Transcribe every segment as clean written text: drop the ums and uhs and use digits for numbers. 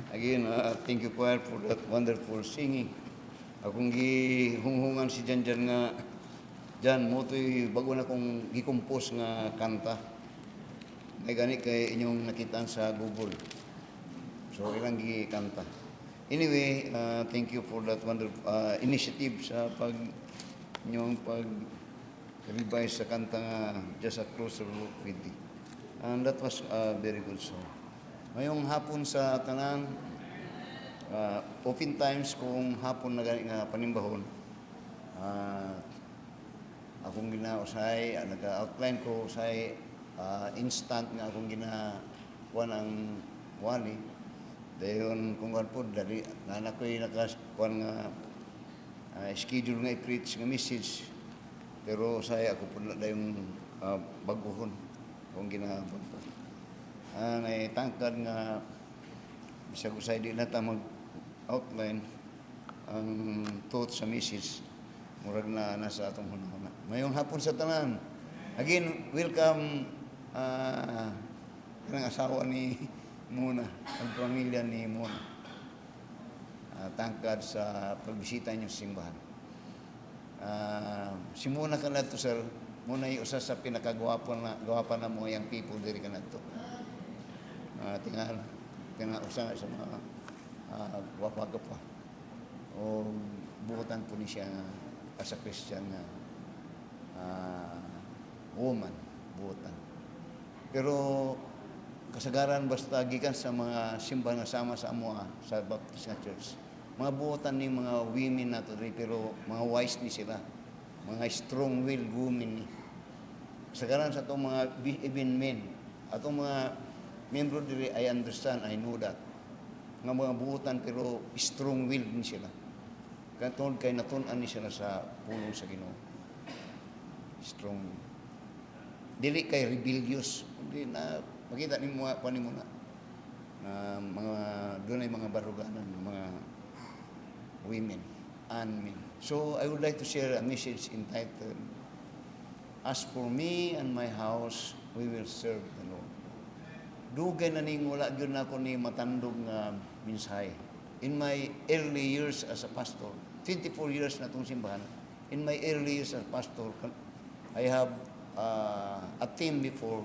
Again, thank you, choir, for that wonderful singing. Akong gihunghungan si Janjan nga, Jan, mo to'y bago na kong gikompose nga kanta. May gani kay inyong nakitaan sa Google. So, ilang gikanta. Anyway, thank you for that wonderful initiative sa inyong pag-revise sa kanta nga Just a Closer Look with Thee. And that was a very good song. Ngayong hapon sa tanan, oftentimes kung hapon na gani nga panimbahon, akong ginausay, nag-outline ko usay instant nga akong ginakuha ng wali. Dayon kung kan po, dali, nanak ko'y nakakuha nga schedule nga i-preach nga message. Pero usay ako po na yung baguhon kung ginabag po. Ay tangkad nga bisag usay di na ta mag-outline ang thoughts sa message. Murag na nasa atong hunahuna. Mayong hapon sa tanan. Again, welcome ang asawa ni Muna, ang pamilya ni Muna. Tangkad sa pagbisita niyo sa simbahan. Si Muna ka na to, sir. Muna yung usa sa pinakagwapo na mo yung people diri ka na to. Tingal usa sa mga gwapa pa. O buhutan po ni siya as a Christian woman, buhutan. Pero kasagaran basta gikan sa mga simbahan nga sama sa amoa sa Baptist nga Church. Mga buhutan ni mga women na to pero mga wise ni sila. Mga strong-willed women ni. Kasagaran sa itong mga even men. Atong mga membro diri, I understand, I know that. Nga mga buhutan pero strong-willed ni sila. Katong kay natun-an ni sila sa pulong sa Ginoo. Strong. Dili kay rebellious. Hindi na makita ni mo na mga doon ay mga baruganan, mga women and men. So I would like to share a message entitled, "As for me and my house, we will serve the Lord." Dugay na ning wala gyud nako ni matandog nga mensahe. In my early years as a pastor, 24 years na itong simbahan, in my early years as a pastor, I have a team before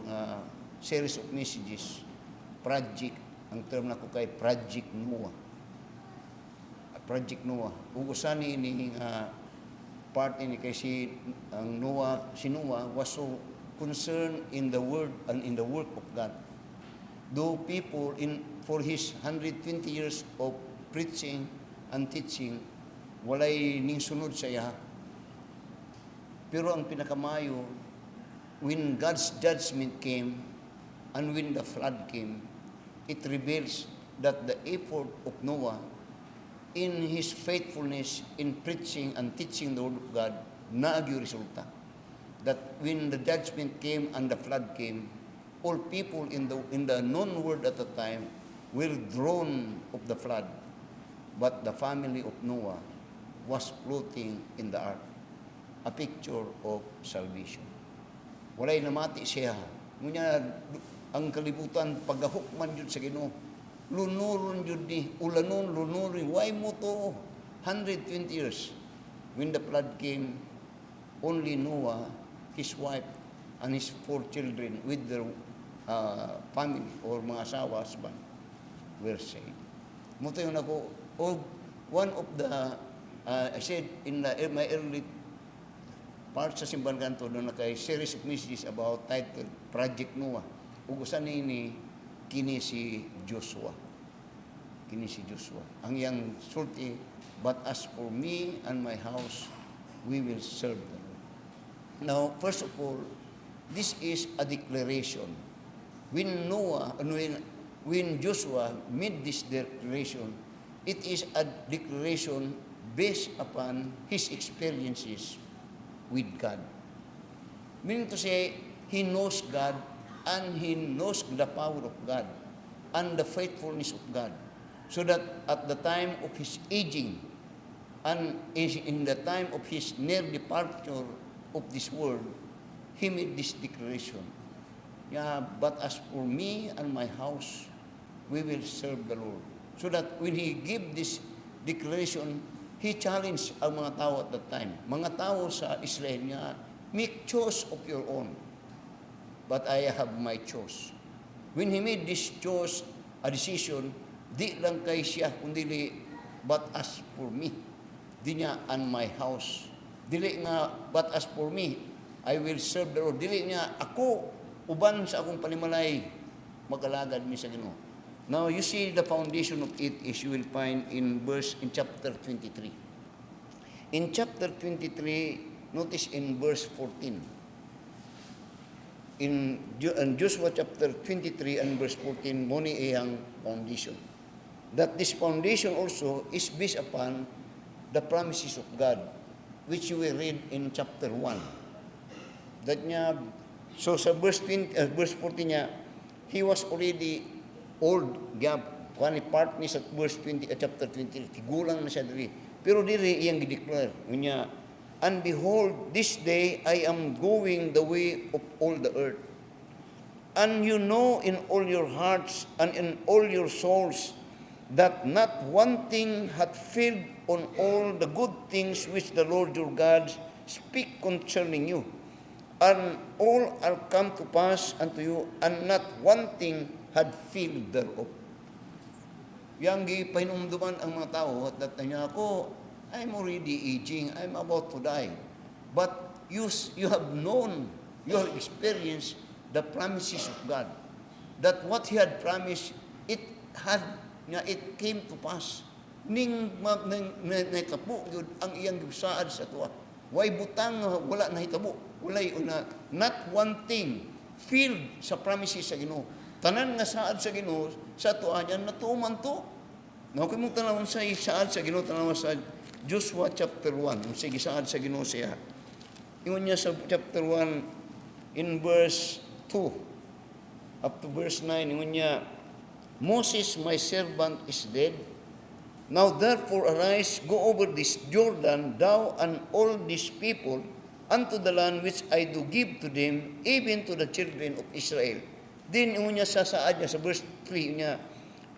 series of messages, project, ang term na ko kay Project Noah. Project Noah. Ugusan ni part ni kay si Noah was so concerned in the word and in the work of God. Though people for his 120 years of preaching and teaching, walay ning sunod sa iya. Pero ang pinakamayo, when God's judgment came and when the flood came, it reveals that the effort of Noah in his faithfulness in preaching and teaching the word of God, naagyo resulta. That when the judgment came and the flood came, all people in the known world at the time were drawn of the flood, but the family of Noah was floating in the ark, a picture of salvation. Walay namati siya. Ngunya ang kalibutan pagahukman jud sa Ginoo. Lunuron jud ni, ulanon lunuron. Why mo to? 120 years. When the flood came, only Noah, his wife, and his 4 children with their family or mga asawa, husband, were saved. Muto yun ako, one of the, I said in my early part sa simbahan kanto, doon na kay series of messages about titled Project Noah. Ugusan ni kini si Joshua. Kini si Joshua. Ang yang sulti, "But as for me and my house, we will serve the Lord." Now, first of all, this is a declaration. When Joshua made this declaration, it is a declaration based upon his experiences with God. Meaning to say, he knows God and he knows the power of God and the faithfulness of God. So that at the time of his aging and in the time of his near departure of this world, he made this declaration. Yeah, but as for me and my house, we will serve the Lord. So that when he give this declaration, he challenged ang mga tao at that time. Mga tao sa Israel niya, make choice of your own. But I have my choice. When he made this choice, a decision, di lang kay siya, kundi but as for me. Di niya, and my house. Dili nga, but as for me, I will serve the Lord. Dili niya, ako, uban sa akong panimalay, mag-alagad mi sa Ginoo. Now, you see the foundation of it is you will find in chapter 23. In chapter 23, notice in verse 14. In Joshua chapter 23 and verse 14, mo ni iyang foundation. That this foundation also is based upon the promises of God, which you will read in chapter 1. That niya, so sa verse 14 niya, he was already old, gap, kung part ni sa verse 20, chapter 20, tigulang na siya diri. Pero diri iyang gideclare, niya, and behold, this day I am going the way of all the earth. And you know in all your hearts and in all your souls that not one thing hath failed on all the good things which the Lord your God speak concerning you. And all are come to pass unto you, and not one thing had failed thereof. Yang gipahinumduman ang mga tao at that niya ako, I'm already aging, I'm about to die. But you have known, you have experienced the promises of God. That what He had promised, it came to pass. Ning nahitabo yun ang iyang gisaad sa tuwa. Way butang wala nahitabo. Walay una, not one thing filled sa promises sa Ginoo. Tanan nga saad sa Ginoo sa tuwa niya natuman to. Now kung mong tanawon sa saad sa Ginoo, tanawon sa Joshua chapter 1, sige saad sa Ginoo siya. Ingon niya sa chapter 1 in verse 2 up to verse 9, ingon niya, Moses my servant is dead. Now therefore arise, go over this Jordan, thou and all these people, unto the land which I do give to them, even to the children of Israel. Then niya sa saad niya, sa verse 3 niya,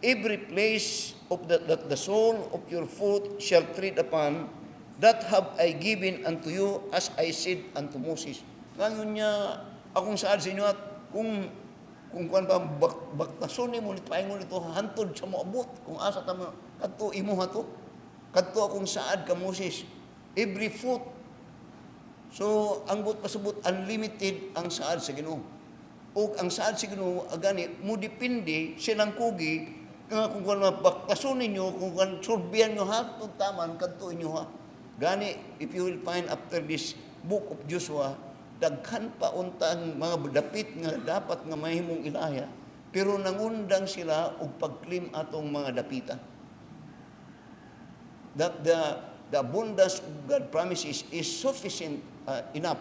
every place of that the sole of your foot shall tread upon, that have I given unto you, as I said unto Moses. Ngayon niya, akong saad sa inyo, at kung kuan pa baktason ni mo nito paingon nito hantod sa moabot kung asa ta kadto imo hato kadto akong saad ka Moses every foot. So ang but pasabot unlimited ang saad sa Ginoo. O ang saad sa Ginoo agani mo depende silang kugi nga kung kuan baktason ninyo kung kuan surbian nyo hantod taman kadto inyo ha. Gani if you will find after this book of Joshua, daghan pa untang mga dapit nga dapat nga mahimong ilaya, pero nangundang sila og pagklim atong mga dapita. That the abundance of God promises is sufficient enough,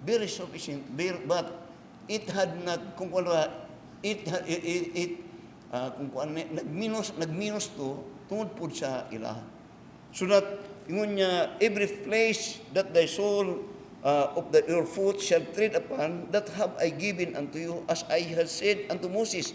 very sufficient, but it had not kung wala nagminus to tungod pud sa ilaha. So that ingon niya every place that thy soul of your foot shall tread upon, that have I given unto you, as I have said unto Moses,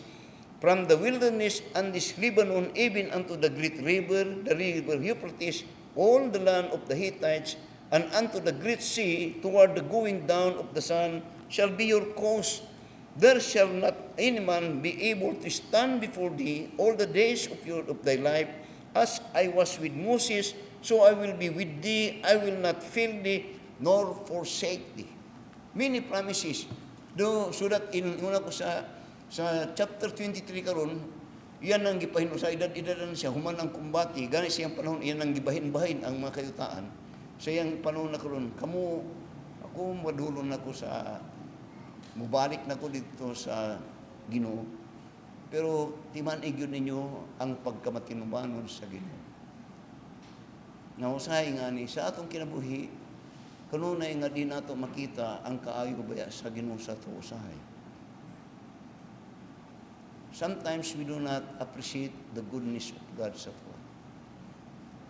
from the wilderness and this Lebanon, even unto the great river, the river Euphrates, all the land of the Hittites, and unto the great sea, toward the going down of the sun, shall be your coast. There shall not any man be able to stand before thee all the days of thy life. As I was with Moses, so I will be with thee. I will not fail thee, nor forsake thee. Many promises. So that una ko sa chapter 23 karon, iyan ang gipahin sa edad-edadan siya, human ang kumbati, gani siyang panahon, iyan ang gibahin-bahin ang mga kayutaan. Sa iyang panahon na karon, ako madulon na ko sa, mubalik na ko dito sa Ginoo. Pero timanig yun ninyo ang pagkamatinubanon sa Ginoo. Nausahay nga ni, sa atong kinabuhi, kanunay nga di nato makita ang kaayo baya sa Ginoo sa tuusahay. Sometimes we do not appreciate the goodness of God sa tuwa.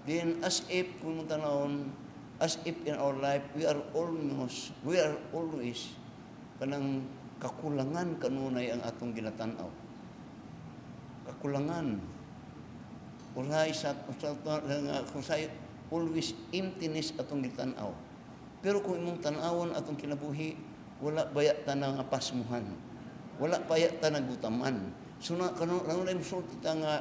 Then as if kung tanawon, as if in our life we are always kanang kakulangan kanunay ang atong ginatanaw. Kakulangan. usahay always emptiness atong gitanaw. Pero kung imong tan-awon atong kinabuhi, wala baya ta nga pasmuhan. Wala baya ta nagutaman. So na kanon na resulta nga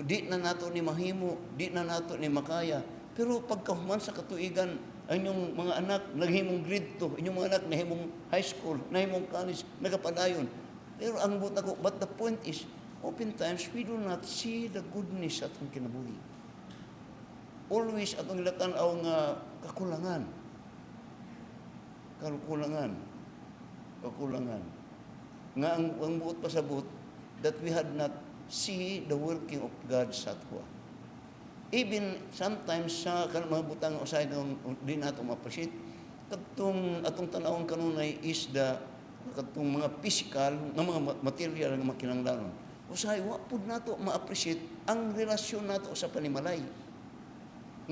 di na nato ni mahimo, di na nato ni makaya. Pero pagkahuman sa katuigan, ang inyong mga anak naghimong grade 2, inyong mga anak nahimong high school, nahimong college, nagapadayon. Pero ang buta ko, but the point is, oftentimes we do not see the goodness atong kinabuhi. Always atong ilatan-aw nga kakulangan. Kakulangan. Nga ang buot pasabot that we had not see the working of God sa atwa. Even sometimes sa mga butang usay nung di nato ma-appreciate atong tanawon kanunay is katong mga physical nga mga material nga makinahanglanon. Usay wa pud nato ma-appreciate ang relasyon nato sa panimalay.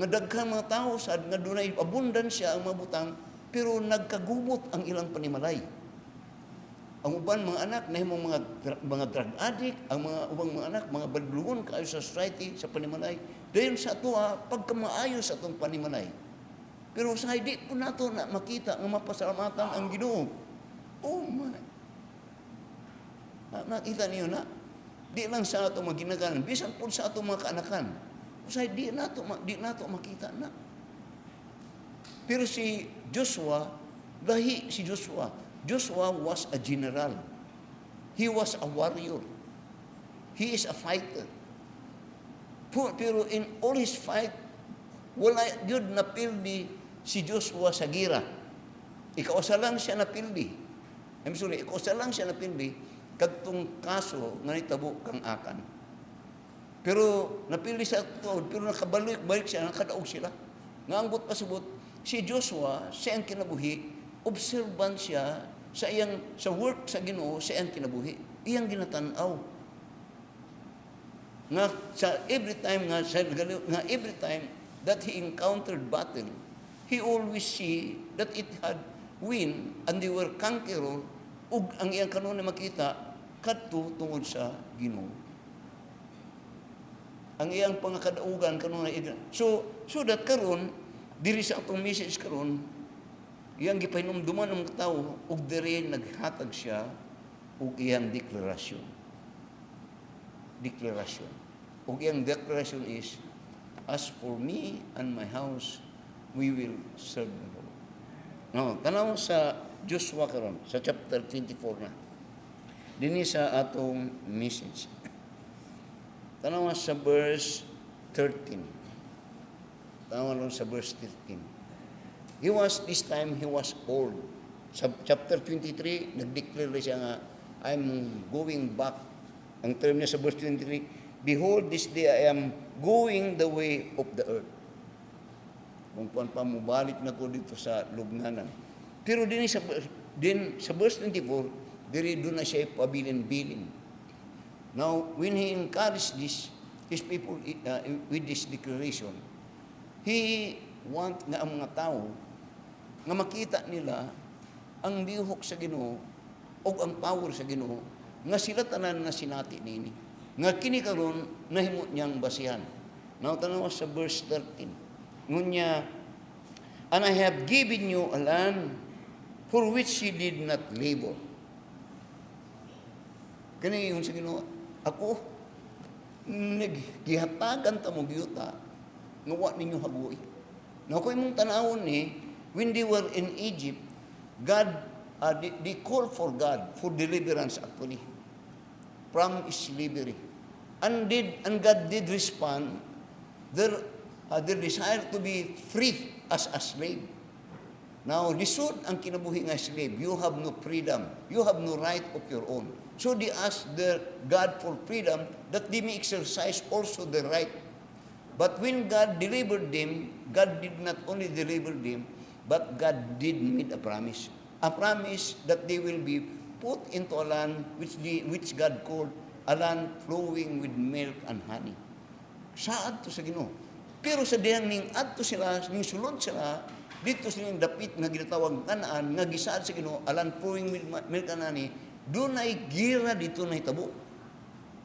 Nga daghang mga tao sad nga dunay abundansya ang mabutang pero nagkagubot ang ilang panimalay. Ang uban mga anak nahimong mga drug addict, ang mga ubang mga anak mga badlugon kaayo sa society, sa panimalay. Dayon sa ato pagkamaayo sa atong panimalay. Pero sa hindi po nato na makita nga mapasalamatan ang Ginoo. Oh my. Nakita niyo na di lang sa ato maginaganan, bisan po sa ato mga kaanakan. Sa di nato makita na. Pero si Joshua, lahi si Joshua. Joshua was a general. He was a warrior. He is a fighter. Pero in all his fight, wala yun napildi si Joshua sa gira. Ikausa lang siya napildi. Ikausa lang siya napildi kadtong kaso nga nitabo kang Akan. Pero napildi sa tuod, pero nakabalik siya, nakadaog sila. Nga anggot pasabot, si Joshua, siya ang kinabuhi, observant siya sa work sa Ginoo, siya ang kinabuhi. Iyang ginatanaw. Nga sa every time that he encountered battle, he always see that it had win and they were conqueror ug ang iyang kanunay makita kadto tungod sa Ginoo. Ang iyang pangakadaugan kanunay so that karon diri sa atong message karon iyang gipahinumduman ng tao ug diri naghatag siya ug iyang deklarasyon. Ug iyang deklarasyon is, as for me and my house, we will serve the Lord. No, tanaw sa Joshua karon sa chapter 24 na. Dinhi sa atong message. Tanaw sa verse 13. Tanaw lang sa verse 13. He was old. Sa chapter 23, nag-declare siya nga, I'm going back. Ang term niya sa verse 23, behold, this day I am going the way of the earth. Kung pamubalik na ko dito sa lubnganan. Pero din sa verse 24, diri doon na siya pabilin-bilin. Now, when he encouraged his people with this declaration, he want nga ang mga tao nga makita nila ang lihok sa Ginoo o ang power sa Ginoo nga sila tanan na sinati nini nga kini karon nahimo niyang basihan. Now tanaw sa verse 13 ngunya, and I have given you a land for which you did not labor. Kani yung sa Ginoo, ako naghihatagan ta mo giyuta nga wa ninyo habuhi. Now kung imong tanawon ni when they were in Egypt, God, they called for God for deliverance actually from slavery. And God did respond their desire to be free as a slave. Now, lisod ang kinabuhi nga slave. You have no freedom. You have no right of your own. So they asked their God for freedom that they may exercise also the right. But when God delivered them, God did not only deliver them, but God did make a promise. A promise that they will be put into a land which God called a land flowing with milk and honey. Saad to sa Ginoo. Pero sa diyang ning adto sila, ning sulod sila, dito silang dapit nga ginatawag Kanaan, nga gisaad sa Ginoo, a land flowing with milk and honey, dunay gira dito na hitabo.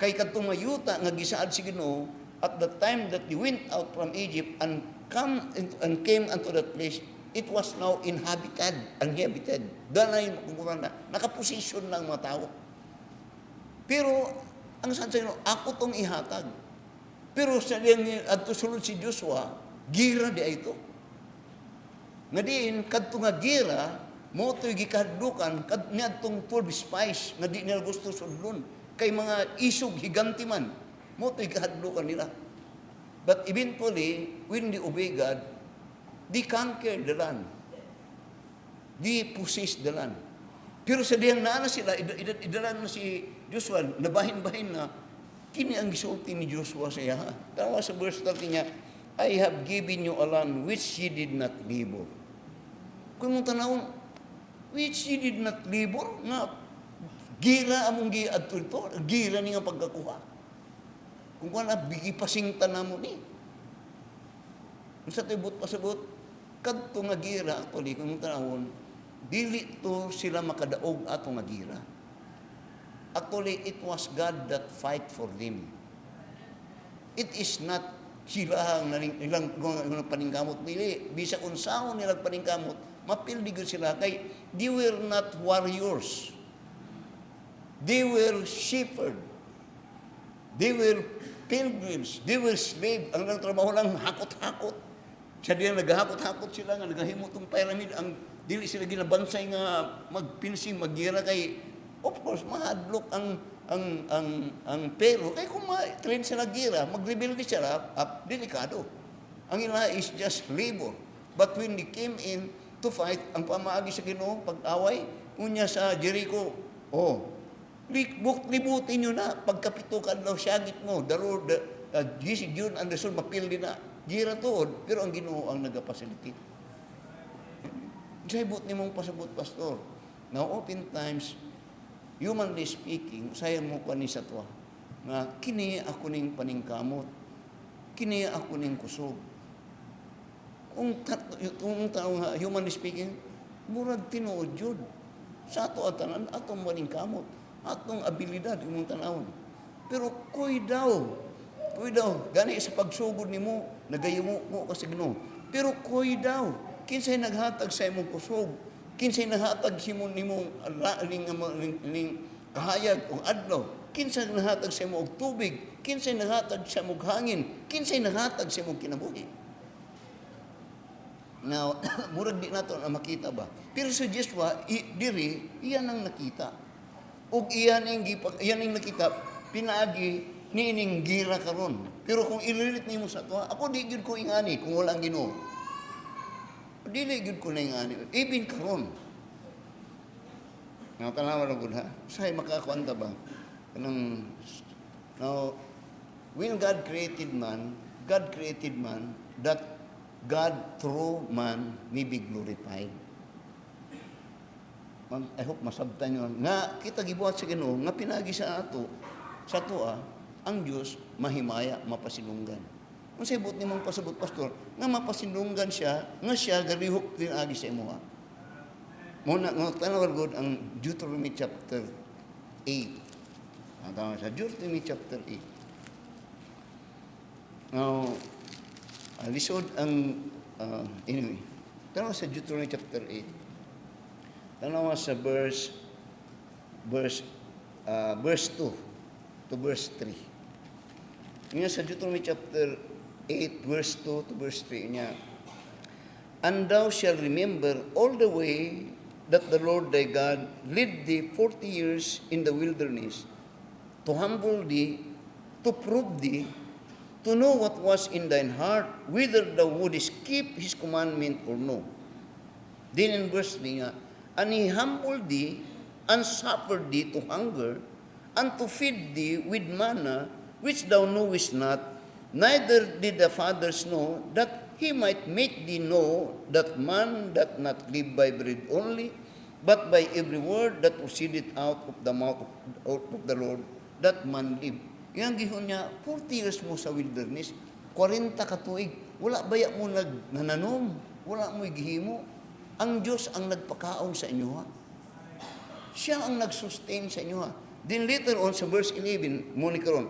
Kay kadtong mayuta nga gisaad sa Ginoo, at the time that they went out from Egypt and came unto that place, it was now inhabited. Danay kumuna, nakaposisyon ng mga tao. Pero ang sabi sa ako tong ihatag. Pero sa diyang adto sulod si Joshua, gira di ito. Nga diin kadto nga gira mo to'y gikahadlukan kad niadtong 12 spies nga di nila gusto sudlon kay mga isog higanti man. Mo to'y gikahadlukan nila. But eventually, when they obey God, they conquer the land. They possess the land. Pero sa diyang naana sila, idalan na si Joshua, nabahin-bahin na, kini ang gisulti ni Joshua sa iya. Tawa sa verse 30 niya, I have given you a land which ye did not labor. Kung mong tanawon, which ye did not labor, nga, gira among giadto ito, gira ni nga pagkakuha. Kung na bigi pasingtan na mo ni. Kung sa tibot pasabot, kadto nga gira, actually, kung mong tanawon, dili to sila makadaog ato nga gira. Actually, it was God that fight for them. It is not sila ilang paningkamot nila. Bisa kung saan nilang paningkamot, mapildigod sila kay they were not warriors. They were shepherd. They were pilgrims. They were slave. Ang trabaho lang hakot-hakot. Sa diyan naghahakot-hakot sila nga nagahimo tong pyramid ang dili sila ginabansay nga magpinsing magira kay of course mahadlok ang pero kay kung ma-train sila gira mag-rebuild sila delikado. Ang ina is just labor. But when they came in to fight ang pamaagi sa Ginoo pag-away unya sa Jericho, libutin nyo na, pagkapitukan daw siyagit mo, the Lord, June and the soul, mapildi na. Gira tuod, pero ang Ginoo ang nag-facilitate. Saibot ni mong pasabot, Pastor. Now, oftentimes, humanly speaking, sayang mo pa ni sa to, nga kini ako ning paningkamot, kini ako ning kusog. Kung humanly speaking, murag tinuod yun. Sa ato atanan, atong paningkamot. Atong abilidad, imong tanawon. Pero koy daw, gani sa pagsugod nimo, nagayumo mo kasi Ginoo. Pero koy daw, kinsay naghatag sa imong kusog, kinsay naghatag himo nimo ning kahayag o adlaw, kinsay naghatag sa imong tubig, kinsay naghatag sa imong hangin, kinsay naghatag sa imong kinabuhi. Now, murag di nato na makita ba? Pero sa Joshua, diri, iyan ang nakita. Ug iyan ang nakita, pinaagi niining gira karon. Pero kung ililit nimo sa to, ako di gyud ko ingani kung wala ang Ginoo. Dili gyud ko na ingani. Even karon. Nga tanawa ra gud ha. Say makakuanta ba? Now, when God created man that God through man may be glorified. I hope masabtan nyo. Nga, kita gibuhat sa Ginoo, nga pinagi sa ato, sa toa, ang Diyos mahimaya, mapasilunggan. Kung sa ibot ni mong pasabot, Pastor, nga mapasilunggan siya, nga siya galihok tinagi sa imo. Muna, nga tanawal God, ang Deuteronomy chapter 8. Ang tawag sa Deuteronomy chapter 8. Now, lisod ang, anyway, tanawal sa Deuteronomy chapter 8. Tanawa sa verse 2 to verse 3. Ngayon sa Deuteronomy chapter 8, verse 2 to verse 3 niya, And thou shalt remember all the way that the Lord thy God led thee 40 years in the wilderness, to humble thee, to prove thee, to know what was in thine heart, whether thou wouldest keep his commandment or no. Then in verse 3 nga, And he humbled thee, and suffered thee to hunger, and to feed thee with manna, which thou knowest not, neither did the fathers know, that he might make thee know that man doth not live by bread only, but by every word that proceedeth out of the mouth of the Lord, that man live. Yang gihon niya, 40 years mo sa wilderness, 40 ka tuig, wala baya mo nagnanom, wala mo gihimo. Ang Diyos ang nagpakaon sa inyo, ha? Siya ang nag-sustain sa inyo, ha? Then later on, sa verse 11, muna karon,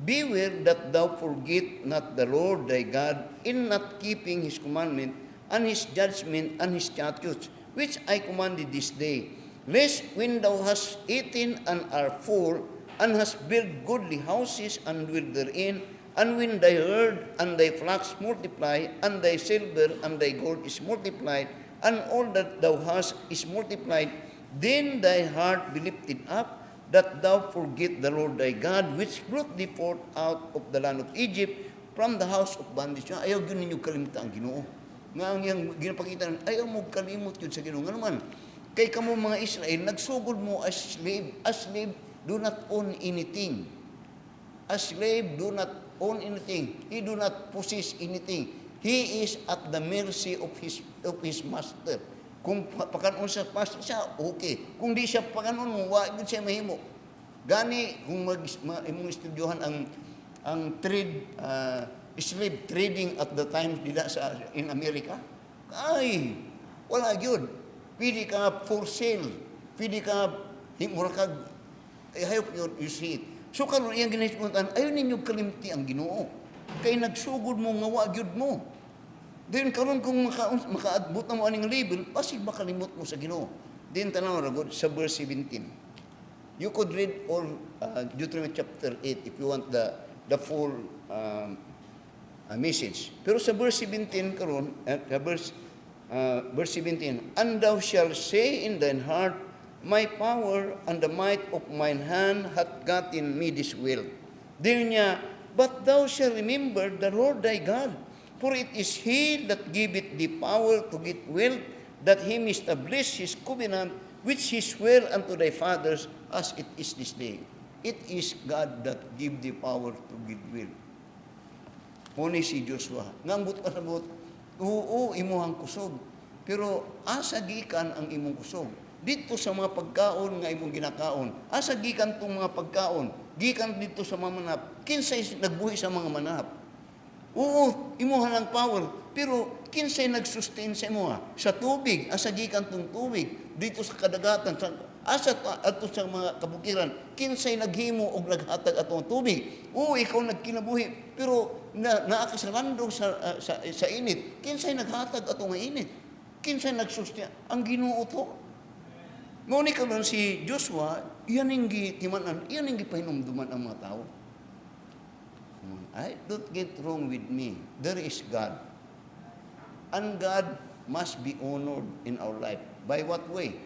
beware that thou forget not the Lord thy God in not keeping his commandment and his judgment and his statutes, which I commanded this day, lest when thou hast eaten and are full, and hast built goodly houses and dwell therein, and when thy herd and thy flocks multiply, and thy silver and thy gold is multiplied, and all that thou hast is multiplied, then thy heart be lifted up, that thou forget the Lord thy God, which brought thee forth out of the land of Egypt, from the house of bondage. Ayaw yun ninyo kalimutan ang Ginoo. Nga ang iyang ginapakita, ayaw mo kalimot yun sa Ginoo. Nga naman, kay kamo mga Israel, nagsugod mo as slave. As slave, do not own anything. As slave, do not own anything. He do not possess anything. He is at the mercy of his master. Kung pakanon sa pastor siya, okay. Kung di siya pakanon, wag siya mahimo. Gani kung imong estudyohan ang trade slave trading at the time dila sa in America, ay wala gyud. Pili ka for sale. Pili ka mura kag I hope you see it. So karon iyang ginahitungtan, ayon ninyo kalimti ang Ginoo. Kay nagsugod mo nga wa gyud mo. Then karon kung makaadbot na mo aning label, pasig makalimot mo sa Ginoo. Then tanaw ra gud sa verse 17. You could read all Deuteronomy chapter 8 if you want the full message. Pero sa verse 17 karon, verse 17, and thou shalt say in thine heart, my power and the might of mine hand hath gotten me this wealth. Then niya, but thou shalt remember the Lord thy God, for it is He that giveth thee power to get wealth, that He may establish His covenant, which He sware unto thy fathers, as it is this day. It is God that give thee power to get wealth. Kuni si Joshua, ngambot ka sabot, oo, imuhang kusog. Pero asa gikan ang imong kusog? Dito sa mga pagkaon nga imong ginakaon. Asa gikan tong mga pagkaon? Gikan dito sa mga manap. Kinsay nagbuhi sa mga manap? Oo, imuha lang power. Pero kinsay nagsustain sa imuha? Sa tubig, asa gikan tong tubig? Dito sa kadagatan, asa ato sa mga kabukiran, kinsay naghimo og naghatag atong tubig? Oo, ikaw nagkinabuhi. Pero naa ka sa landong sa init. Kinsay naghatag atong init? Kinsay nagsustain? Ang Ginoo to. Ngunit karon si Joshua, iyan ang gitimanan, iyan ang gipahinumduman ang mga tao. I don't get wrong with me. There is God. And God must be honored in our life. By what way?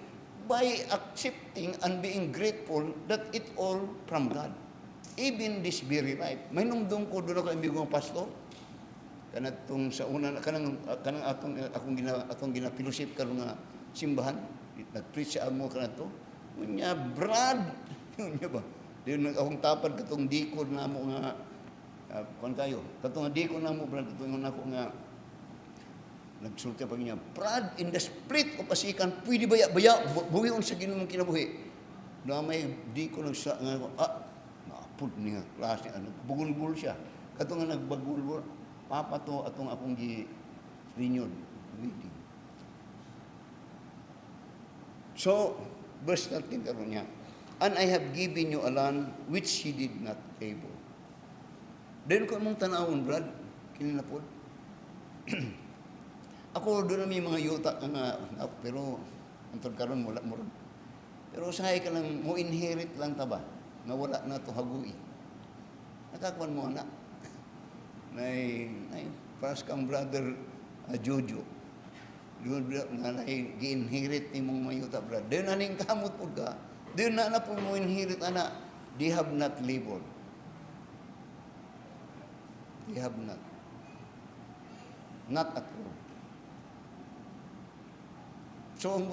By accepting and being grateful that it all from God. Even this very life. May numdum ko doon ako imigong pastor. Kanatong sa una, kanang atong ginapilusip karon nga simbahan. Nag-preach sa amo ka na to. Unya, Brad. Unya ba? Doon akong tapad katong dikon na mo nga, kung kayo, katong dikon na mo, Brad, katong ako nga, nagsulti pa niya, Brad, in the spirit of asikan, pwede baya, buhion sa ginumong kinabuhi. Na may dikon nagsa, nga, naapod niya, klase, bugulbul siya. Katong nga nagbagulbul, papa to, atong akong gi-renewed, reading. So, verse 13 karon niya, and I have given you a land which ye did not labor. Then ko mong tanawon, Brad, kininapod. Ako doon na may mga yuta nga, pero antod karon wala mo ron. Pero usahay ka lang, mo inherit lang ta ba? Nga wala na to hagui. Nakakuan mo anak. Nay, paras kang brother Jojo. Doon nga gi-inherit ni mong mayuta, brad. Doon na ning kamot po ka. Doon na po mo inherit, anak. They have not labored. They have not. Not at all. So, ang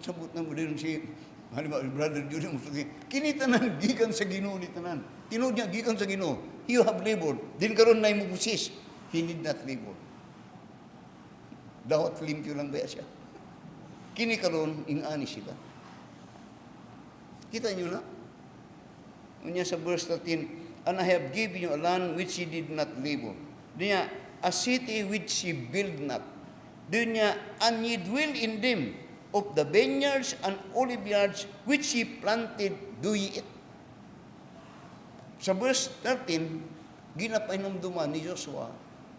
sabot na mo din si halimbawa, brother Judy mo sabi, kinitanan, gikan sa Ginoo ni tanan. Tinud niya, gikan sa Ginoo. You have labored. Din karon na mo pusis. He did not labor. Dawat limpyo lang ba siya? Kini karon ingani sila. Kita nyo na? Unya sa verse 13, and I have given you a land which ye did not labor. Dinya, a city which ye build not. Dinya, and ye dwell in them, of the vineyards and olive yards which ye planted, do ye eat. Sa verse 13, ginapahinumduman ni Joshua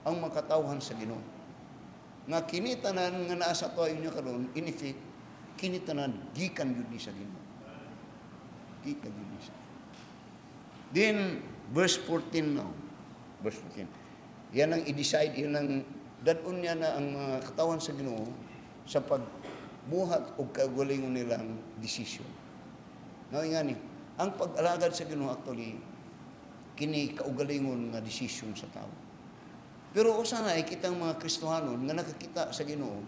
ang makatawhan sa Ginoo. Nga kinitanan nga naa sa tuwayo niya karon, in effect, kinitanan gikan yun ni sa Ginoo. Gikan yun ni sa. Then, verse 14 now. Verse 14. Yan ang i-decide, yan ang dadon niya na ang mga katawan sa Ginoo sa pagbuhat o kagalingon nilang desisyon. Ngayon nga ni, ang pag-alagad sa Ginoo actually, kini kaugalingon nga desisyon sa tao. Pero usanay kitang mga Kristohanon nga nakakita sa Ginoo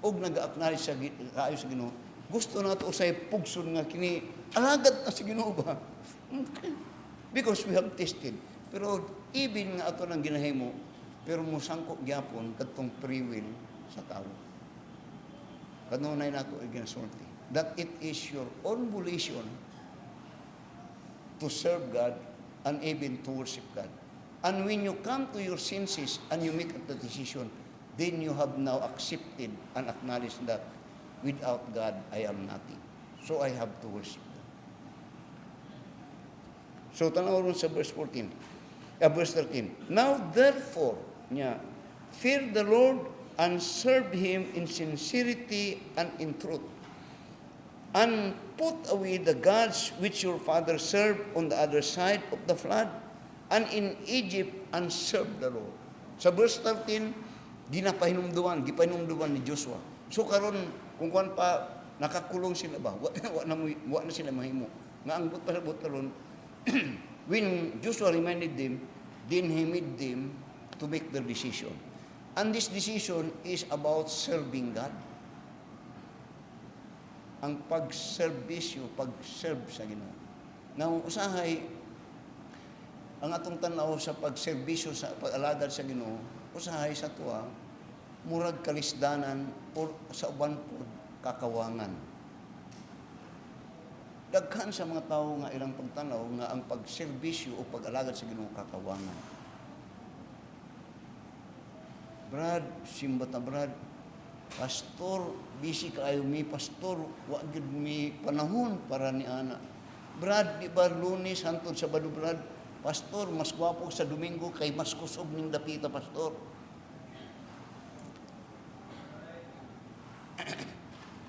og nag-acknowledge sa kaayo sa Ginoo, gusto nato usay pugson nga kini alagad na sa Ginoo ba? Because we have tasted. Pero even nga ato nang ginahimo, pero musangko gyapon kadtong free will sa tao. Kanunay nako ginasulti that it is your own volition to serve God and even to worship God. And when you come to your senses and you make the decision, then you have now accepted and acknowledged that without God, I am nothing. So I have to worship God. So tanaw ron sa verse 13. Now therefore, fear the Lord and serve Him in sincerity and in truth. And put away the gods which your father served on the other side of the flood, and in Egypt, and serve the Lord. Sa verse 13, gipahinumduman ni Joshua. So karon kung kuan pa nakakulong sila ba, wa na sila mahimo. Nga ang but karon when Joshua reminded them, then he made them to make their decision. And this decision is about serving God. Ang pag-servisyo, pag-serve sa Ginoo. Now, usahay, ang atong tanaw sa pag-servisyo, sa pag-alagad sa Ginoo, usahay sa tuwa, murag kalisdanan o sa uban po, kakawangan. Daghan sa mga tao nga ilang pagtanaw nga ang pag-servisyo o pag-alagad sa Ginoo kakawangan. Brad, simba ta brad, pastor, busy kaayo mi pastor, wa gid mi panahon para ni ana. Brad, di ba Lunes hantod Sabado brad, pastor, mas gwapo sa Domingo kay mas kusog ning dapita pastor.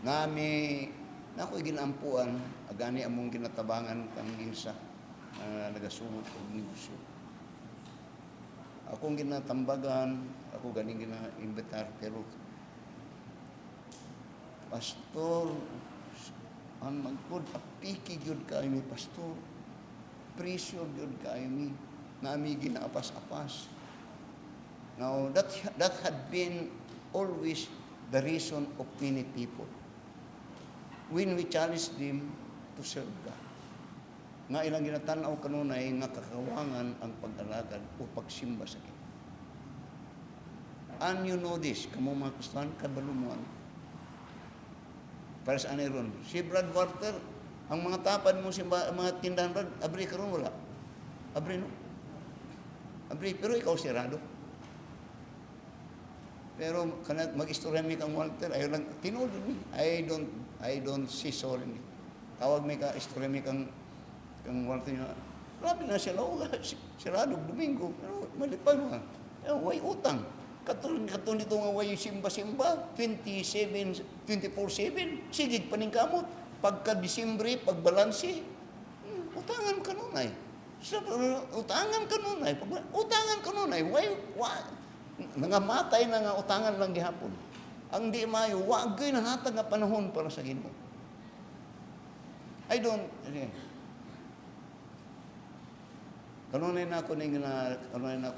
Nami nakoy ginampuan, agani among ginatabangan kang ginsa nagasumot og negosyo. Akong ginatambagan, ako ganing gina-imbitar, pero pastor, ang magpod, apiki gyud kayo mi pastor, presyo gyud kayo mi, nami ginaapas-apas. Now, that had been always the reason of many people when we challenge them to serve God. Nga ilang ginatanaw kanunay nga kakawangan ang pag-alagad o pagsimba sa Ginoo. And you know this, kamo mga Kristohan, kabalumuan. Para sa anay ron, si Brad Walter, ang mga tapad mo, si mga tindahan Brad, abri ka ron, wala. Abri no? Abri, pero ikaw sirado. Pero kanat mag-istorya mi kang Walter, ayo lang, tinuod mi. I don't see sorry ni. Tawag mi ka, istorya mi kang Walter niya, grabe na sila, sirado, Domingo, pero malipay mo. Way utang. Katulad dito nga way simba-simba, 24/7, sigig paningkamot. Pagka-Disyembre, pagbalansi, utangan ka nun ay. Utangan ka nun ay. Way, nangamatay na nga utangan lang gihapon. Ang di mayo, wagay na hatag nga panahon para sa Ginoo. Kanunay na ako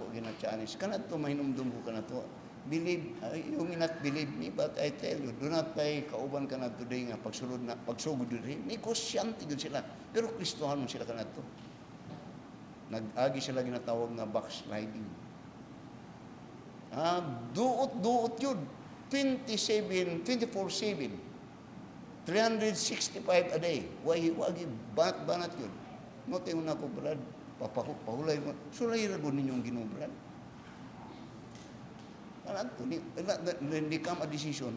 gina-challenge. Kanadto mahinumdum ko kanadto. Believe, you may not believe me, but I tell you, do not pay kauban ka na today nga pagsugod diri. Ni kusyante gud sila. Pero Kristohanon sila kanadto. Nag-agi sila ginatawag nga backsliding. Duot yun. 24/7, 365 a day. Wagi banat yun. Note mo na po, Brad. Pahulay mo. Sulay ragon ninyong Ginoo, Brad. Hindi ka ma-decision.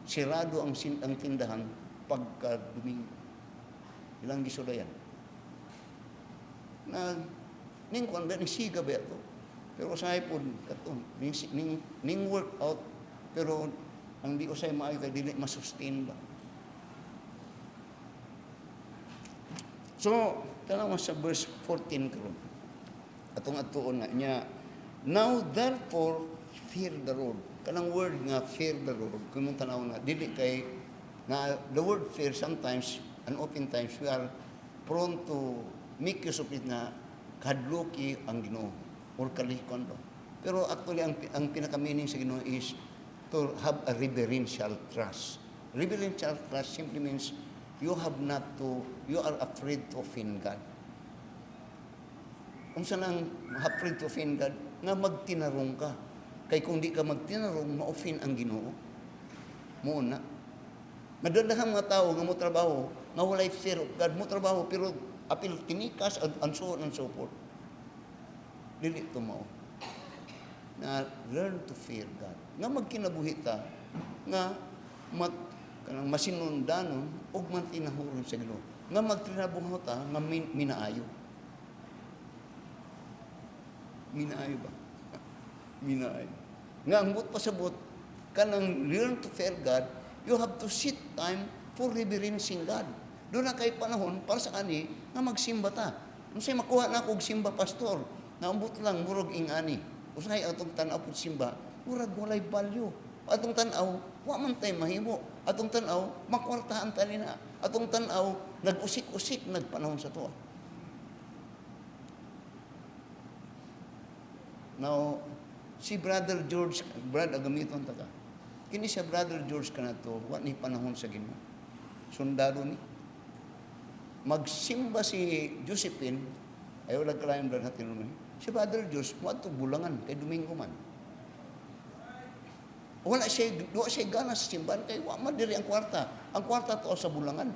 Sirado ang tindahan pagka Domingo. Ilang gisulayan. ning kuan ning siga ba ito. Pero usahay po katon ning workout pero ang di usay maayo kay dili masustain ba. So, tanaw sa verse 14 karon. Atong atuon nga niya, now therefore fear the Lord. Kanang word nga fear the Lord, kung tanaw na dili kay na the word fear sometimes and oftentimes we are prone to make use of it na kadluki ang Ginoo or kalihkon ba. Pero actually ang pinaka-meaning sa Ginoo is to have a reverential trust. Reverential trust simply means you are afraid to offend God. Kung saan ang afraid to offend God, nga magtinarong ka. Kay kung di ka magtinarong, ma-offend ang Ginoo. Muna. Madalahang mga tao nga mo trabaho, nga walay fear of God, mo trabaho, pero apil tinikas, and so on and so forth. Dili ito mo. Na learn to fear God. Nga magkinabuhita, nga kanang masinundanon, o mantinahuron sa Ginoo. Nga magtinabuhita, nga minaayo. Minaayo ba? Minaayo. Nga ang but pasabot, kanang learn to fear God, you have to set time for reverencing God. Doon na kay panahon, para sa kani, nga magsimba ta. Unsay makuha na kog simba, pastor, naambot lang, murag ingani. Usay atong tanaw po simba, murag walay balyo. Atong tanaw, wa man tay mahimo. Atong tanaw, makwartahan ta nina. Atong tanaw, nag-usik-usik, nagpanahon sa tuwa. Now, si Brother George, agamiton ta ka. Kini siya Brother George kanato, wa ni panahon sa Ginoo. Sundalo ni. Magsimba si Josephine, ayaw nagkalayan ba natin nun. Si Brother George, muadto bulangan kay Domingo man. Wala siya gana sa simbahan kay wa man diri ang kwarta. Ang kwarta to sa bulangan.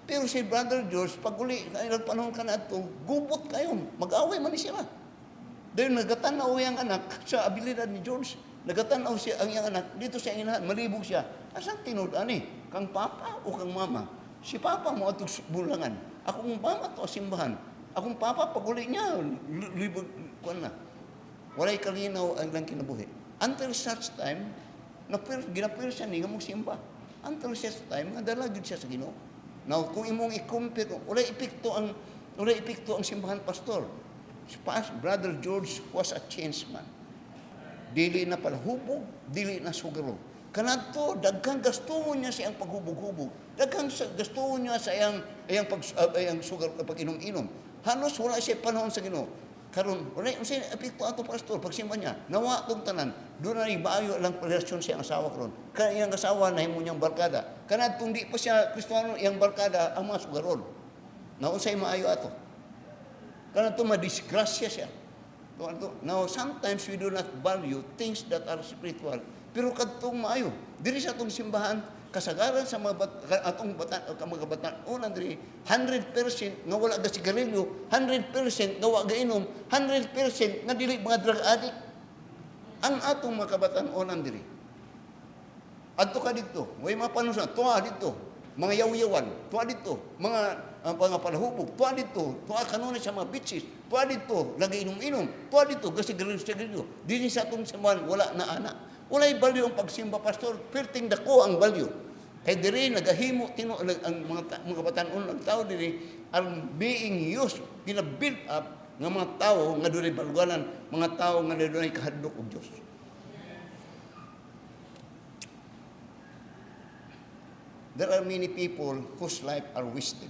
Pero si Brother George, pag uli, nagpanahon ka na ito, gubot kayo. Mag-away man siya. Dahil nagatanaw yung anak sa abilidad ni George. Nagatanaw siya ang iyang anak. Dito siya inahan, malibog siya. Asang tinudan kang papa o kang mama? Si papa mo atong bulangan. Akong mama to simbahan. Akong papa, pag uli niya, libog ko na. Walay kalinaw ang lang kinabuhi. Until such time, ginapir siya ni nga mong simba. Until such time, nga dalagid siya sa Ginoo. Now, kung imong i-compare, wala epekto ang simbahan pastor. Si Brother George was a changed man. Dili na palahubog, dili na sugaro. Kanadto, daghang gastuhon niya sa iyang paghubog-hubog. Daghang gastuhon niya sa iyang sugar, pag-inom-inom. Halos wala siya panahon sa Ginoo. Karon, wala siya epekto ato pastor, pagsimba niya, nawa itong tanan, doon na maayo lang relasyon sa iyang asawa karon. Kaya iyang asawa na himo niyang barkada. Kanadto, hindi pa siya Kristiyano, iyang barkada ang mga sugaron. Naunsay maayo ato. Kanadto, madisgrasya siya. Now, sometimes we do not value things that are spiritual. Pero kadtong maayo, diri sa atong simbahan, kasagaran sa mga atong batan, unan diri 100% nga wala ga sigarilyo, 100% nga wa ga inom, 100% nga dili mga drug addict. Ang atong mga kabatan-onan diri. Adto ka dito, way mapanusa, tuwa dito, mga yaw-yawan, tuwa dito, mga palahubog, tuwa dito, tuwa kanunay sa mga beaches, tuwa dito, lagi inom-inom, tuwa dito, gasigarilyo. Dili sa atong simbahan, wala na anak. Walay balyo ang pagsimba, pastor. Perting dako ang balyo. Kaya diri, nagahimo, ang mga batan-on ng tao diri, ang being used, pinabuild up ng mga tao nga doon ay baluganan, mga tao nga doon ay kahadlok o Diyos. There are many people whose life are wasted.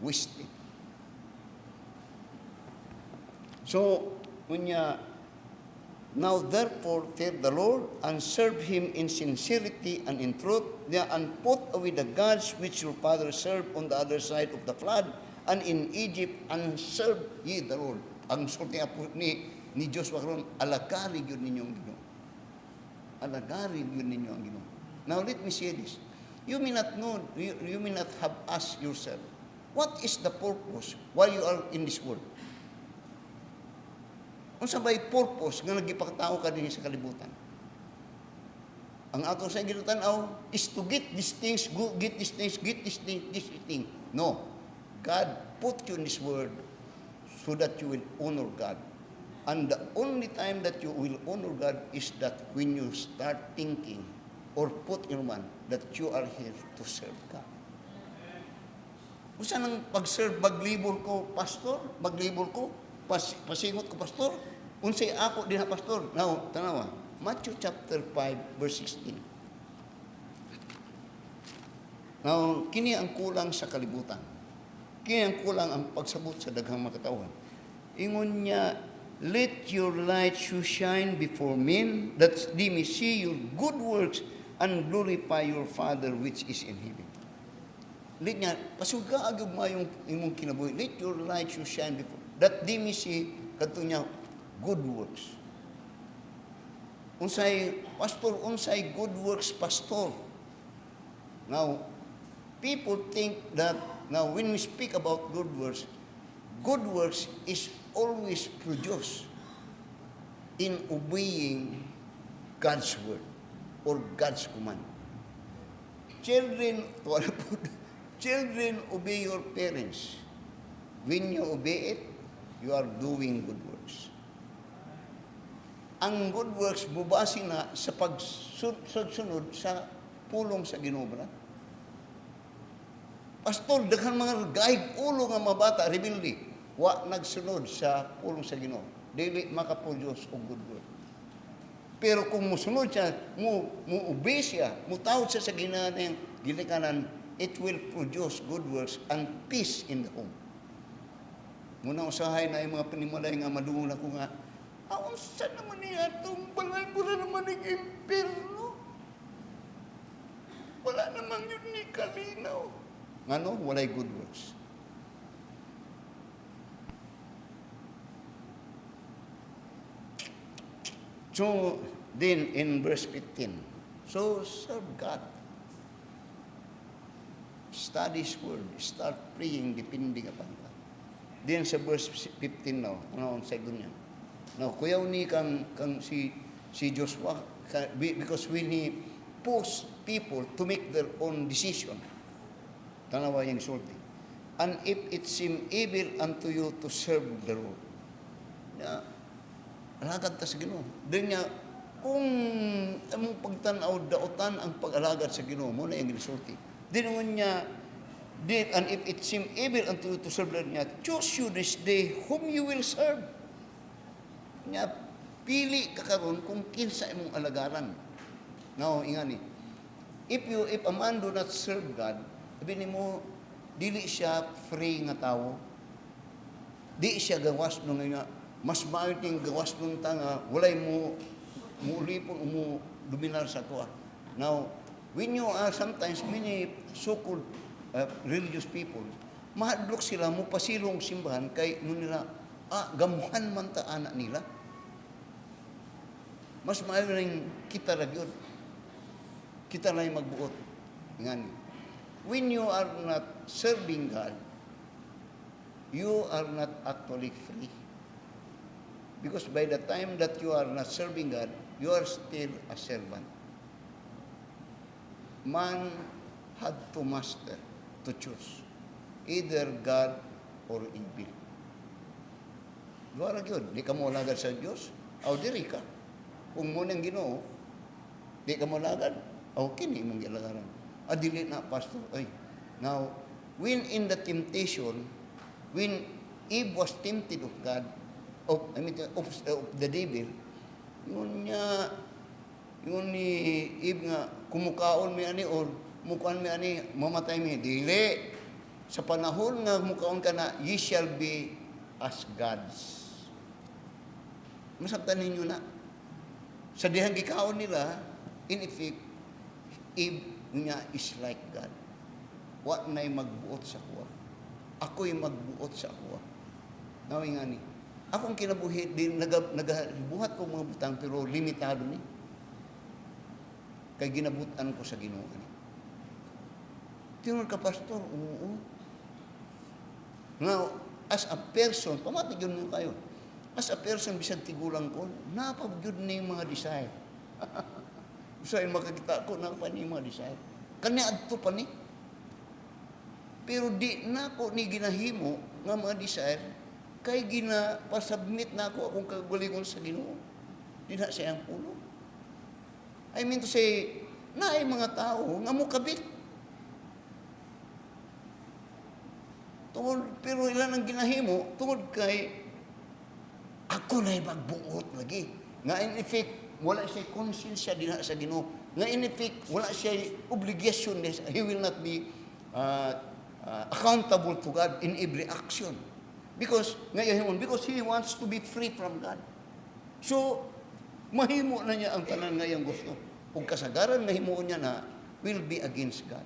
Wasted. So, now therefore fear the Lord and serve Him in sincerity and in truth, and put away the gods which your fathers served on the other side of the flood and in Egypt, and serve ye the Lord. Ang sulti ni Joshua karon, alagari yun ninyong Ginoo. Alagari yun ninyo ang Ginoo. Now let me say this. You may not know, you may not have asked yourself, what is the purpose while you are in this world? Kung sabay purpose nga nagipakatao ka din sa kalibutan. Ang ato sa ginutanaw is to get these things, get this thing. No. God put you in His Word so that you will honor God. And the only time that you will honor God is that when you start thinking or put in mind that you are here to serve God. Kung saan ang pag-serve, maglibol ko, pastor, maglibol ko, pasingot ko, pastor, unsay ako din ha, pastor. Now, tanawa, Matthew chapter 5, verse 16. Now, kini ang kulang sa kalibutan. Kini ang kulang ang pagsabot sa daghang makatawan. Ingon niya, let your light so shine before men, that they may see your good works and glorify your Father which is in heaven. Let niya, pasuga agad mo yung imong kinabuhi. Let your light so shine before, that they may see, kadto niya, good works. Unsay, pastor, unsay good works, pastor. Now, people think that, now when we speak about good works is always produced in obeying God's word or God's command. Children, obey your parents. When you obey it, you are doing good works. Ang good works, bubasi na sa pagsunod sa pulong sa Ginoo. Pastor, daghang mga gaig ulo nga mga bata, rebelde, wa nagsunod sa pulong sa Ginoo. Dili makaproduce og good work. Pero kung musunod siya, mu-obey siya, mutawad siya sa ginikanan, it will produce good works and peace in the home. Muna usahay na yung mga panimalay nga madungol ako nga, aon saan naman niya itong balay ko na naman ng impirno? Wala naman yun ni kalinaw. Ngano? Walay good works. So, then in verse 15, so serve God. Study His Word. Start praying, depending upon God. Then sa verse 15 now, ano ang second niya? Now, kuyaw ni kang si Joshua, because when he pushed people to make their own decision, tanawa yung sulti. And if it seem evil unto you to serve the Lord, na alagad ta sa Ginoo. Then niya, kung among pagtanaw daotan ang pag-alagad sa Ginoo mo na yung sulti. Then niya, and if it seem evil unto you to serve the Lord, niya, choose you this day whom you will serve. Niya, pili ka karon kung kinsa imong alagaran. Now, ingani, if a man do not serve God, sabi mo, dili siya free nga tao. Di siya gawas nung nga, mas maayon gawas nung tanga, walay mo ulipon, dominar sa tuwa. Now, when you are sometimes many so-called religious people, mahadlok sila mo pasilong simbahan kay nun nila, gamuhan man ta anak nila. Mas maayon rin kita ragyod. Kita lang magbuot. Ngani. When you are not serving God, you are not actually free. Because by the time that you are not serving God, you are still a servant. Man had to master, to choose, either God or evil. Duwarag yun, di ka mo lagad sa Diyos, o diri ka. Kung mo nang Ginoo, di ka mo lagad, o kini mong gilagaran. Dili na, pastor. Ay. Now, when in the temptation, when Eve was tempted of God, of the devil, yun ni Eve nga, kumukaon mi ani, or mukuan mi ani, mamatay mi. Dili. Sa panahon nga mukaon ka na, ye shall be as gods. Masabtan ninyo na. Sa dihang gikaon nila, in effect, Eve niya is like God. Wa na'y magbuot sa kuwa. Ako'y magbuot sa kuwa. Nawing nga ni. Akong kinabuhi, nagabuhat ko mga butang, pero limitado ni. Kay ginabutan ko sa Ginoo ni. Tinul ka, pastor, oo. Now, as a person, pamatigyan mo kayo. As a person, bisag tigulang ko, napagyod na yung mga desire. Sa makakita ko na pa ni mga desire. Kanya adto pa ni. Pero di na ko ni ginahimo nga mga desire, kay pasubmit na ako akong kagalingon sa Ginoo. Di na siya ang pulo. I mean to say, naay mga tao nga mo kabit. Pero ilan ang ginahimo, tungod kay ako na'y magbuot lagi. Nga in effect, wala siya konsensya din sa Ginoo. Nga in effect, wala siya obligasyon. He will not be accountable to God in every action. Because he wants to be free from God. So, mahimo na niya ang tanan nga iyang gusto. Kung kasagaran na himuon niya na, will be against God.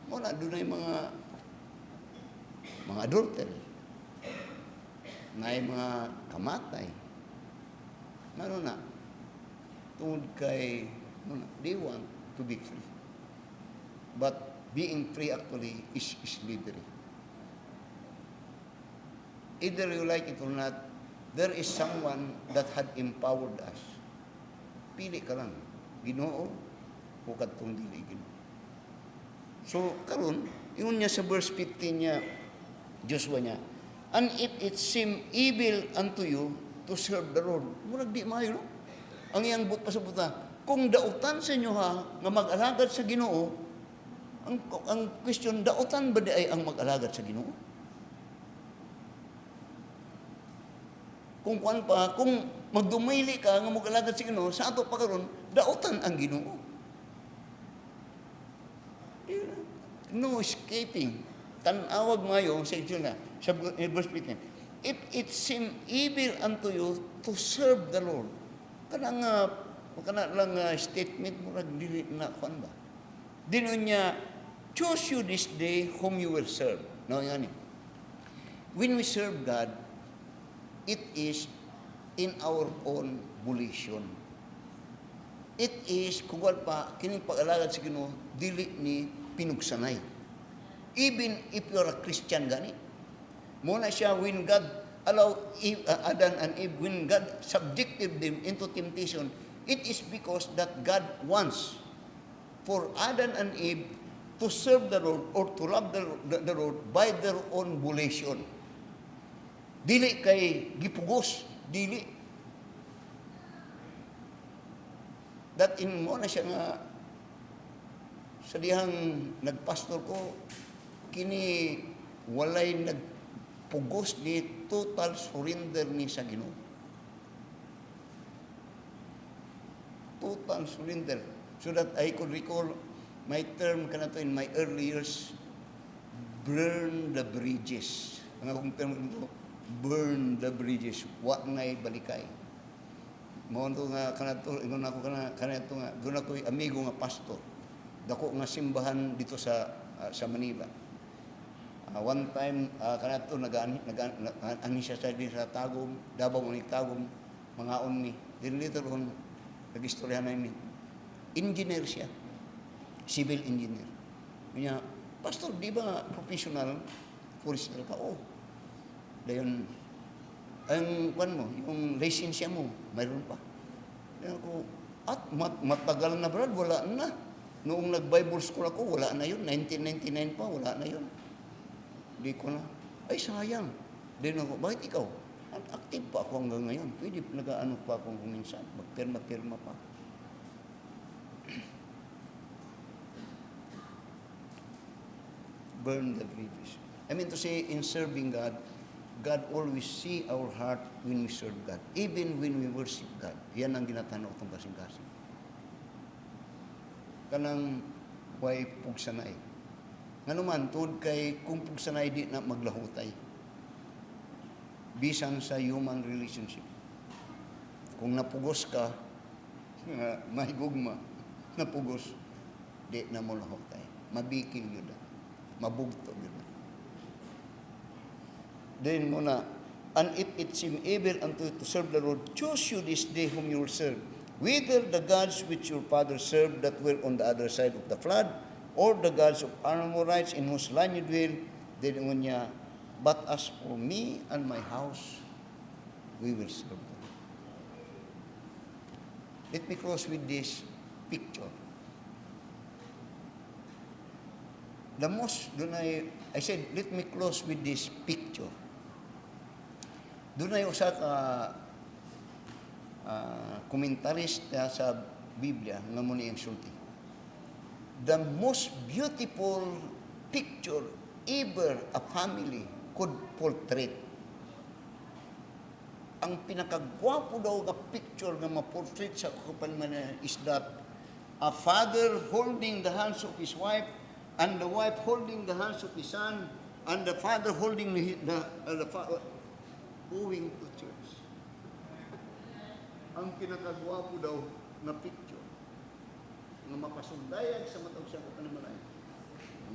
Muna, doon ay mga adultery. May mga kamatay. Ano na? Tungod kay, they want to be free. But being free actually is slavery. Either you like it or not, there is someone that had empowered us. Pili ka lang. Ginoo o kadtong dili Ginoo. So, karon, yun niya sa verse 15 niya, Joshua niya, and if it seem evil unto you to serve the Lord, murag di maayo, no? Ang iyang but pa sa buta, kung dautan sa inyo ha, nga mag-alagad sa Ginoo, ang question, dautan ba di ay ang mag-alagad sa Ginoo? Kung magdumayli ka nga mag-alagad sa Ginoo, sa ato pa karon, dautan ang Ginoo. No escaping. Tanawag mayo sa inyo na, sa verse 15. If it seem evil unto you to serve the Lord, kanang lang statement mo dili na kuan ba? Dinon niya, choose you this day whom you will serve. No, yan. When we serve God, it is in our own volition. It is, kung pa, kining pag-alagad sa Ginoo, dili ni pinugsanay. Even if you're a Christian gani. Muna siya, when God allowed Adam and Eve, when God subjected them into temptation, it is because that God wants for Adam and Eve to serve the Lord or to love the Lord by their own volition. Dili kay gipugos, dili. That in mo na siya nga sa dihang nagpastor ko, kini walay nagpugos ni total surrender ni sa Ginoo. Total surrender. So that I could recall my term kanato in my early years, burn the bridges. Ang akong term ito, burn the bridges. Wa ngay balikay. Mo nga kanato, ingon ako kanato nga, doon ako amigo nga pastor. Dako nga simbahan dito sa Manila. One time kanato nag-ani siya sa Tagum, Davao ni Tagum, mga ni. Then later on nag-istorya na ni. Engineer siya. Civil engineer. Kanya, pastor, di ba professional forester ka? Oh. Dayon ang mo, yung lisensya mo, mayroon pa. Dayon ako, at matagal na brad, wala na. Noong nag-Bible school ako, wala na yun. 1999 pa, wala na yun. Di ko na. Ay, sayang. Then ako, bakit ikaw? Active pa ako hanggang ngayon. Pwede nag-ano pa ako minsan. Magpirma-pirma pa. Burn the bridges. I mean to say, in serving God, God always see our heart when we serve God. Even when we worship God. Yan ang ginatanaw itong kasing-kasing. Kanang way pugsanay. Nga naman, tuod kay kung pugsanay di na maglahutay. Bisan sa human relationship. Kung napugos ka, mahigugma, napugos, di na mo lahutay. Mabikil yun. Mabugto yun. Then muna, and if it seem evil unto you to serve the Lord, choose you this day whom you will serve. Whether the gods which your father served that were on the other side of the flood, or the gods of Amorites in whose land you dwell, then niya, but as for me and my house, we will serve them. Let me close with this picture. the most, I said, let me close with this picture. Doon ay usa ka komentarista sa Biblia nga mo niyang sulti. The most beautiful picture ever a family could portray. Ang pinakagwapo daw nga picture nga ma-portrait sa kapaliman is that a father holding the hands of his wife and the wife holding the hands of his son and the father holding going to church. Ang pinakagwapo daw na picture nga mapasundayag sa matag sa kapaliman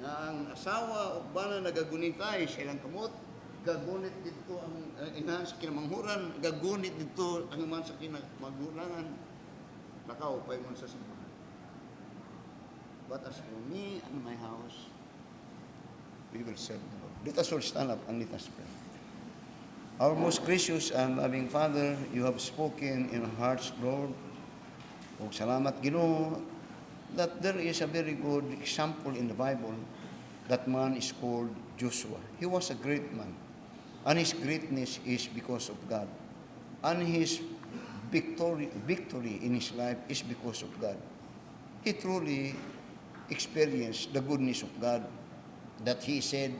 nga ang asawa o bana nagagunitay sa ilang kamot, gagunit dito ang inahan sa kinamanghuran, gagunit dito ang man sa kinamagulangan, nakaupay mo sa simbahan. But as for me and my house, we will serve the Lord. Let us all stand up and let us pray. Our most gracious and loving Father, you have spoken in our hearts, Lord. O salamat, Ginoo, that there is a very good example in the Bible. That man is called Joshua. He was a great man. And his greatness is because of God. And his victory in his life is because of God. He truly experienced the goodness of God. That he said,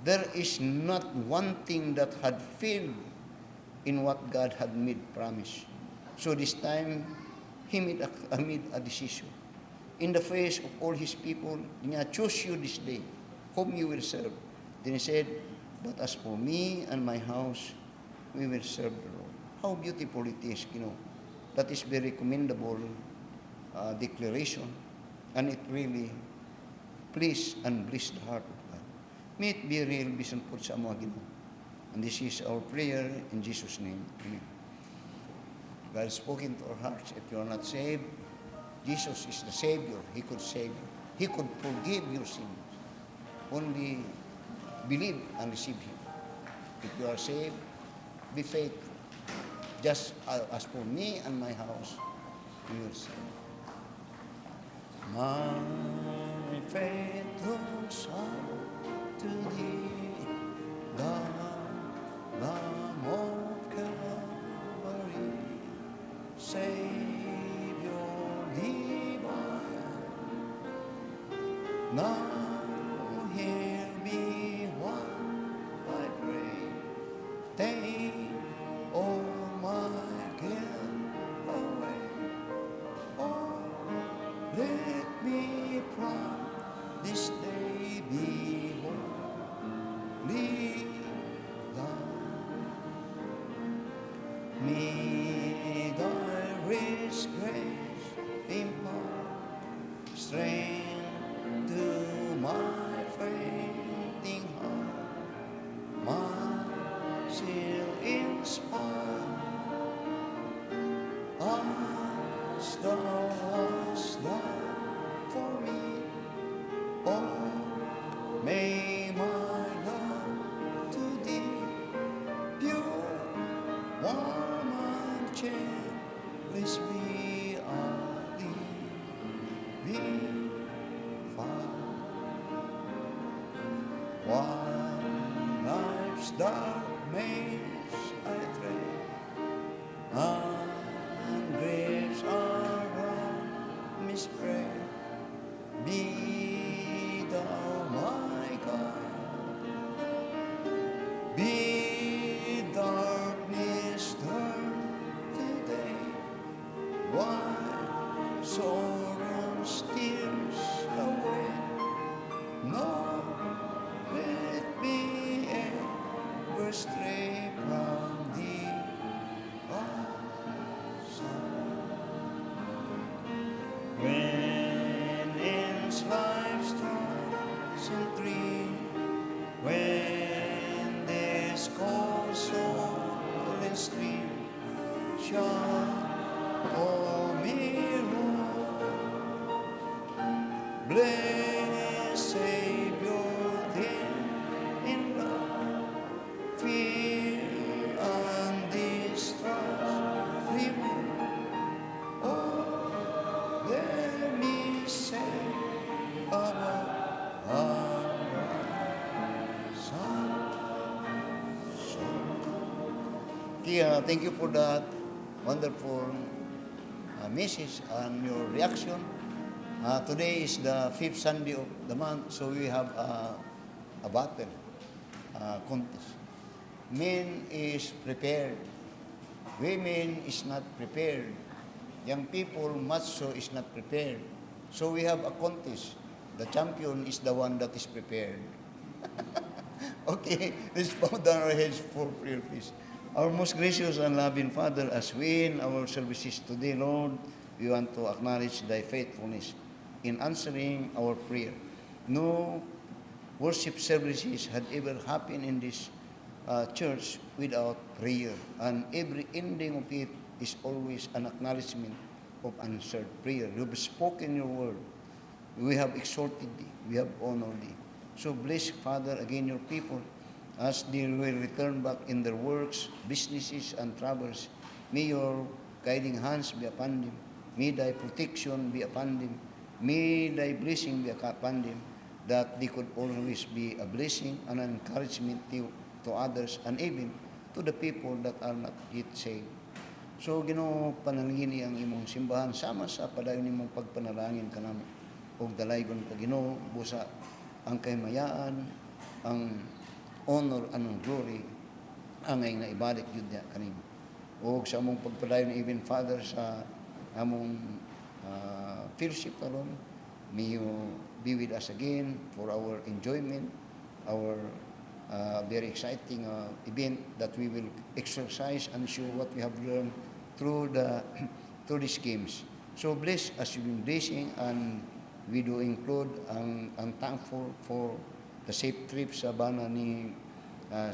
there is not one thing that had failed in what God had made promise. So this time, he made a decision. In the face of all his people, niya, choose you this day, whom you will serve. Then he said, but as for me and my house, we will serve the Lord. How beautiful it is, you know. That is very commendable declaration. And it really pleased and blessed the heart of God. May it be real bisan po sa mga Ginoo. And this is our prayer in Jesus' name. Amen. God has spoken to our hearts. If you are not saved, Jesus is the Savior. He could save you. He could forgive your sins. Only believe and receive Him. If you are saved, be faithful. Just as for me and my house, we will serve. My faith looks up to Thee, the Lamb of Calvary, Savior divine. Now hear me while I pray. Take all my guilt away. Oh, let me from this day be holy. May Thy rich grace impart strength to my fainting heart. My zeal inspire as Thou hast done for me. Oh, may my love to Thee pure, warm and chainless be a living fire. While life's dark maze I tread, and graves are around me spread, be Thou my God. Be darkness turned to day, while sorrow steals away. No, let me ever stray from Thee, when ends life's trials and tree, when this cold soul and stream shall call me home, blessed Savior, then in love, fear and distrust remove. Oh, let me say above Kaya, thank you for that wonderful message and your reaction. Today is the 5th Sunday of the month, so we have a battle contest. Men is prepared. Women is not prepared. Young people, much so, is not prepared. So we have a contest. The champion is the one that is prepared. Okay, let's bow down our heads for prayer, please. Our most gracious and loving Father, as we in our services today, Lord, we want to acknowledge Thy faithfulness in answering our prayer. No worship services had ever happened in this church without prayer, and every ending of it is always an acknowledgement of answered prayer. You have spoken your word. We have exalted thee. We have honored thee. So bless, Father, again your people as they will return back in their works, businesses, and travels. May your guiding hands be upon them. May thy protection be upon them. May thy blessing be upon them, that they could always be a blessing and an encouragement to others and even to the people that are not yet saved. So, Ginoo, panalangin ang imong simbahan sama sa padayon imong pagpanalangin kanamo og dalaygon ka, Ginoo, busa ang kahimayaan, ang honor, anong glory, angay nga ibalik yun niya kanimo. O sa among pagpadayon, even Father, sa among fellowship alone, may you be with us again for our enjoyment, our very exciting event that we will exercise and show what we have learned through through these games. So bless as you've been blessing, and we do include ang thankful for the safe trip sa bana ni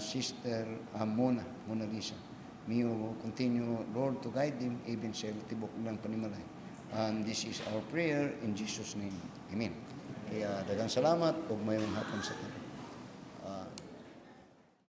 Sister Mona Lisa. May you continue, Lord, to guide them even sa tibok ng panimalay. And this is our prayer in Jesus' name. Amen. Kaya dagang salamat ug mayong hapon sa tanan.